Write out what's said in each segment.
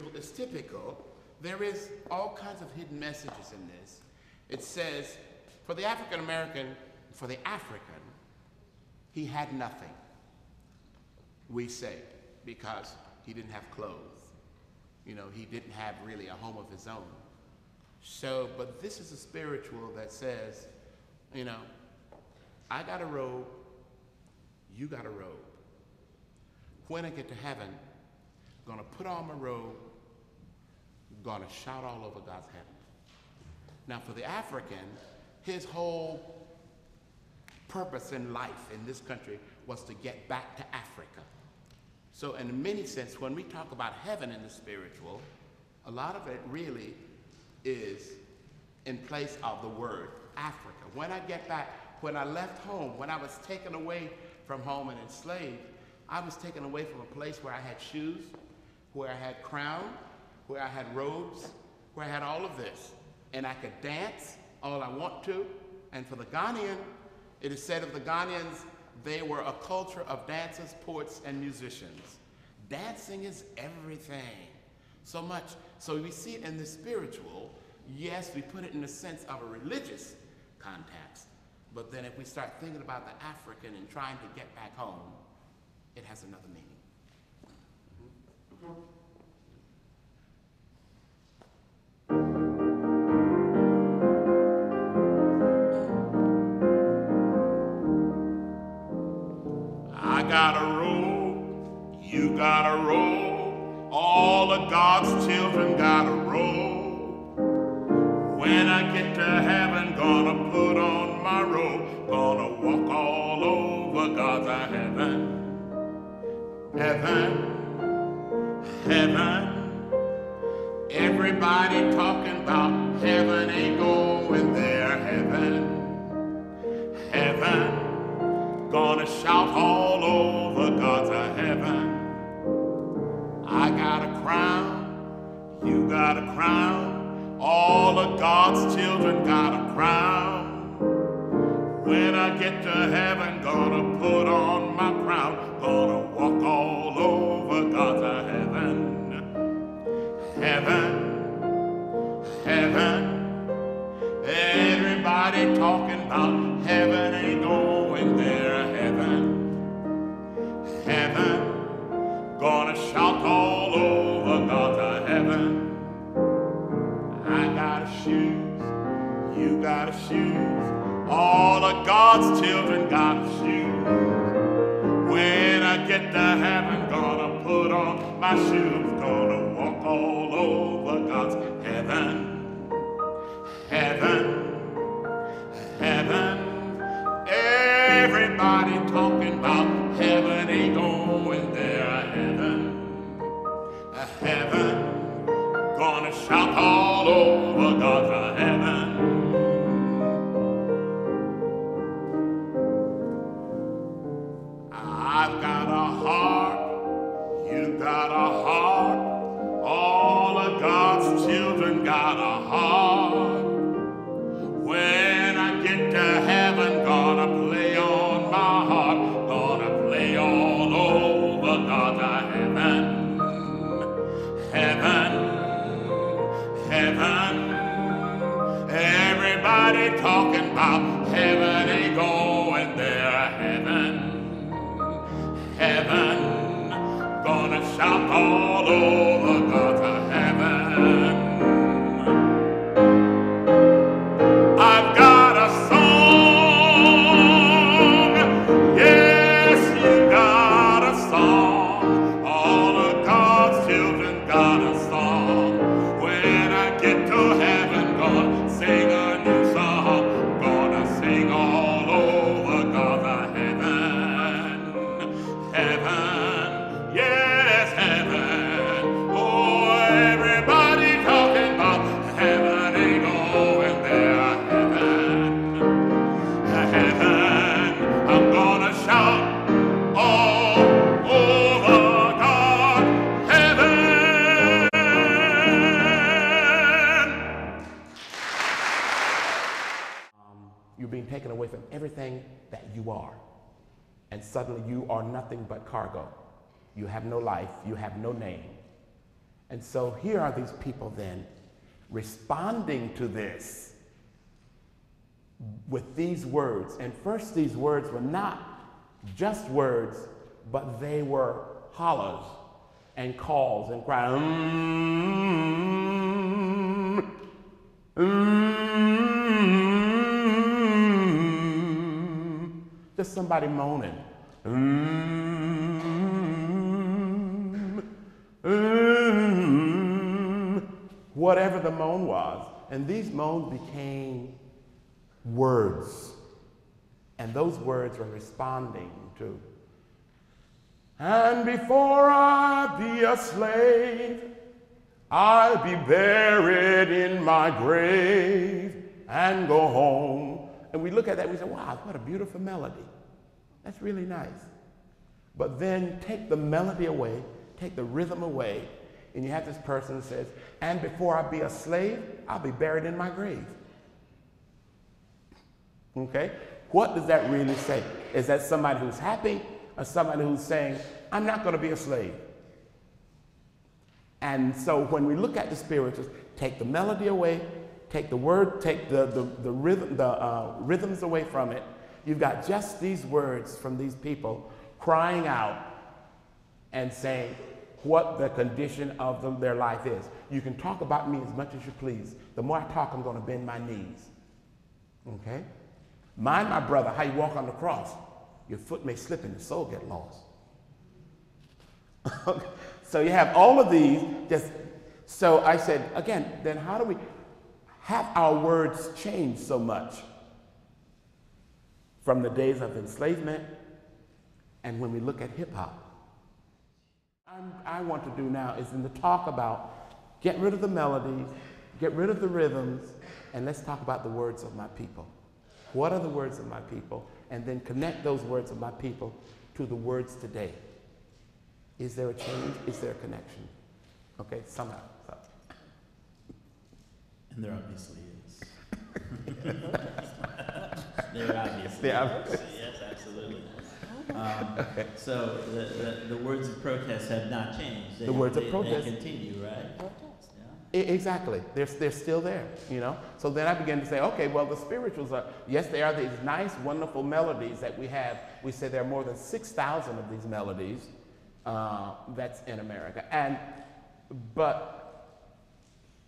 spiritual is typical, there is all kinds of hidden messages in this. It says, for the African American, for the African, he had nothing, we say, because he didn't have clothes. You know, he didn't have really a home of his own. So, but this is a spiritual that says, you know, I got a robe, you got a robe. When I get to heaven, I'm gonna put on my robe, gonna shout all over God's heaven. Now for the African, his whole purpose in life in this country was to get back to Africa. So in many sense, when we talk about heaven in the spiritual, a lot of it really is in place of the word Africa. When I get back, when I left home, when I was taken away from home and enslaved, I was taken away from a place where I had shoes, where I had crown, where I had robes, where I had all of this. And I could dance all I want to. And for the Ghanaian, it is said of the Ghanaians, they were a culture of dancers, poets, and musicians. Dancing is everything. So much. So we see it in the spiritual. Yes, we put it in the sense of a religious context. But then if we start thinking about the African and trying to get back home, it has another meaning. I got a robe, you got a robe, all of God's children got a robe. When I get to heaven, gonna put on my robe, gonna walk all over God's heaven. Heaven, heaven, everybody talking about heaven ain't going there. Heaven, heaven, gonna shout all over God's heaven. I got a crown, you got a crown, all of God's children got a crown. When I get to heaven, gonna put on my crown, gonna walk all over God's heaven. Heaven, heaven, everybody talking about heaven ain't going there. Heaven, heaven, gonna shout all over God's heaven. I got shoes, you got shoes, all of God's children got shoes. When I get to heaven, gonna put on my shoes, gonna walk all over God's heaven. Heaven, heaven, everybody talking about heaven ain't going there. Heaven, heaven, gonna shout all over God's heaven. I've got a heart, you got a heart, all of God's children got a heart. When I get to heaven, gonna play on my harp, gonna play all over God's heaven. Heaven, heaven, everybody talking about heaven ain't going there. Heaven, heaven, gonna shout all over God's heaven. I've got a song, yes, you got a song, all of God's children got a song. When I get to heaven, gonna sing a new song, gonna sing all over God's heaven. Heaven, yes, heaven, oh, everybody talking about heaven ain't going there. Heaven, I'm gonna shout all over God, heaven. You're being taken away from everything that you are. And suddenly you are nothing but cargo. You have no life, you have no name. And so here are these people then responding to this with these words. And first, these words were not just words, but they were hollers and calls and cries. Just somebody moaning. Whatever the moan was. And these moans became words. And those words were responding to. And before I be a slave, I'll be buried in my grave and go home. And we look at that and we say, wow, what a beautiful melody. That's really nice. But then take the melody away, take the rhythm away, and you have this person that says, and before I be a slave, I'll be buried in my grave. Okay? What does that really say? Is that somebody who's happy or somebody who's saying, I'm not going to be a slave? And so when we look at the spirituals, take the melody away, take the word, take the rhythms away from it. You've got just these words from these people crying out and saying what the condition of their life is. You can talk about me as much as you please. The more I talk, I'm going to bend my knees. Okay? Mind my brother, how you walk on the cross. Your foot may slip and your soul get lost. So you have all of these. So I said, again, then how do we have our words change so much from the days of enslavement and when we look at hip hop? I want to do now is to talk about, get rid of the melodies, get rid of the rhythms, and let's talk about the words of my people. What are the words of my people? And then connect those words of my people to the words today. Is there a change? Is there a connection? Okay, somehow. So. And there obviously is. There obviously is. Yes, absolutely. Okay. So the words of protest have not changed. The words of protest. They continue, right? Protest. Yeah. Exactly. They're still there, you know? So then I began to say, okay, well, the spirituals are, yes, they are these nice, wonderful melodies that we have. We say there are more than 6,000 of these melodies that's in America. But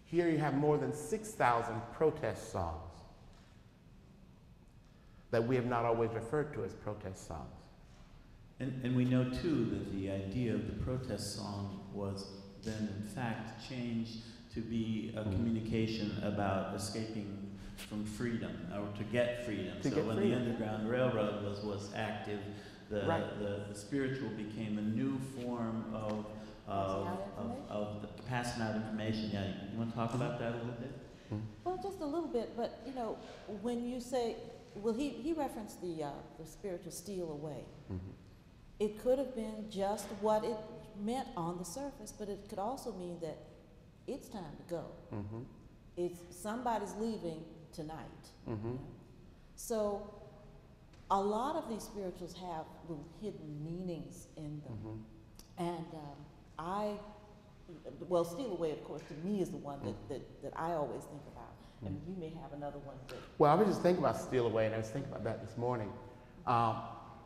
here you have more than 6,000 protest songs that we have not always referred to as protest songs. And we know, too, that the idea of the protest song was then, in fact, changed to be a communication about escaping from freedom, or to get freedom. So when the Underground Railroad was active, the spiritual became a new form of passing out information. Yeah, you want to talk about that a little bit? Well, just a little bit, but you know, when you say, well, he referenced the spiritual steal away. Mm-hmm. It could have been just what it meant on the surface, but it could also mean that it's time to go. Mm-hmm. It's somebody's leaving tonight. Mm-hmm. You know? So a lot of these spirituals have little hidden meanings in them. Mm-hmm. And steal away, of course, to me is the one that I always think about. And you may have another one. Well, I was just thinking about steal away, and I was thinking about that this morning.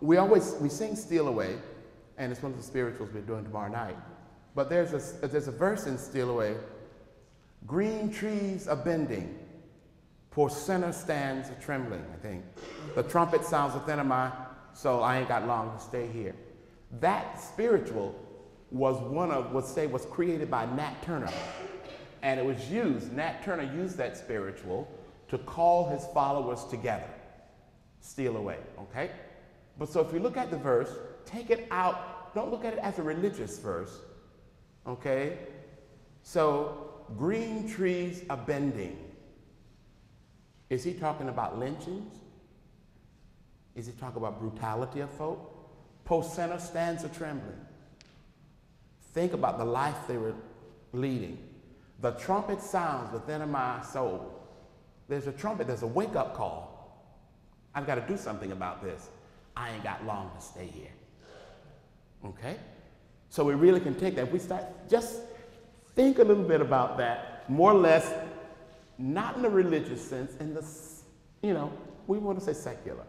We sing Steal Away, and it's one of the spirituals we're doing tomorrow night. But there's a verse in Steal Away. Green trees are bending, poor sinner stands a trembling, I think. The trumpet sounds within my soul, I ain't got long to stay here. That spiritual was was created by Nat Turner. And it was Nat Turner used that spiritual to call his followers together. Steal away, okay? But so if you look at the verse, take it out, don't look at it as a religious verse, okay? So, green trees are bending. Is he talking about lynchings? Is he talking about brutality of folk? Post sinner stands a trembling. Think about the life they were leading. The trumpet sounds within my soul. There's a trumpet, there's a wake-up call. I've got to do something about this. I ain't got long to stay here. Okay? So we really can take that. If we start just think a little bit about that, more or less, not in the religious sense, in the, we want to say secular.